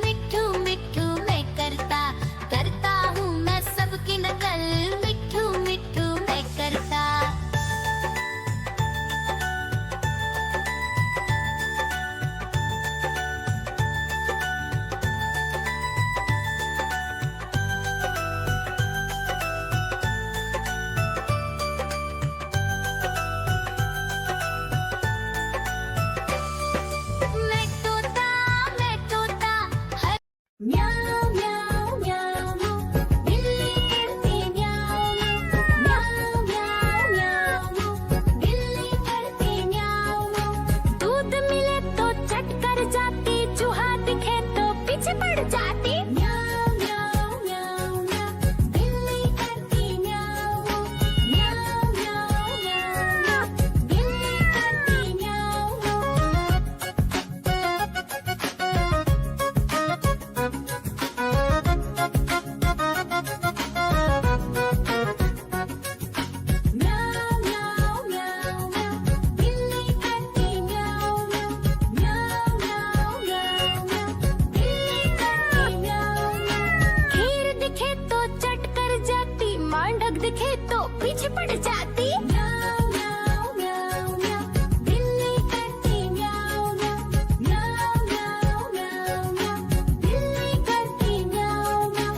मिट्ठू मिट्ठू मैं करता करता हूँ मैं सबकी नकल, मिट्ठू मिट्ठू मैं करता। म्याऊ म्याऊ म्याऊ बिल्ली करती म्याऊ म्याऊ म्याऊ म्याऊ बिल्ली करती म्याऊ। दूध मिले तो चट कर जाती, चूहा दिखे तो पीछे पड़ जाती। म्याऊ म्याऊ म्याऊ म्याऊ बिल्ली करती म्याऊ म्याऊ म्याऊ म्याऊ बिल्ली करती म्याऊ। म्याऊ म्याऊ म्याऊ म्याऊ बिल्ली करती म्याऊ म्याऊ म्याऊ म्याऊ म्याऊ बिल्ली करती म्याऊ। खीर दिखे तो चट कर जाती, मांडक दिखे तो पीछे पड़ जाती। म्याऊ म्याऊ म्याऊ म्याऊ बिल्ली करती म्याऊ म्याऊ म्याऊ म्याऊ म्याऊ बिल्ली करती म्याऊ म्याऊ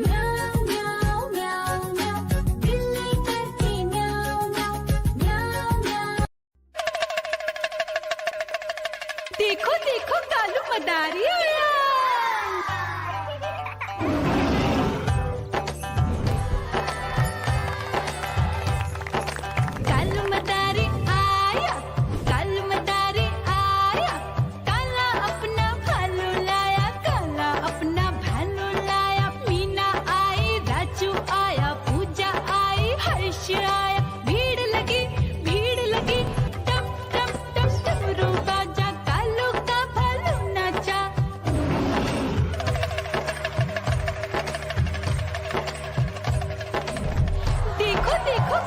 म्याऊ म्याऊ म्याऊ बिल्ली करती म्याऊ म्याऊ म्याऊ। देखो देखो कालू मदारी आया। कालू मदारी आया, कालू मदारी आया, काला अपना भालू लाया, काला अपना भालू लाया। मीना आई, राजू आया, पूजा आई, हर्ष आया। भीड़ लगी टप टप टप डमरू बाजा, कालू का भालू नाचा। देखो देखो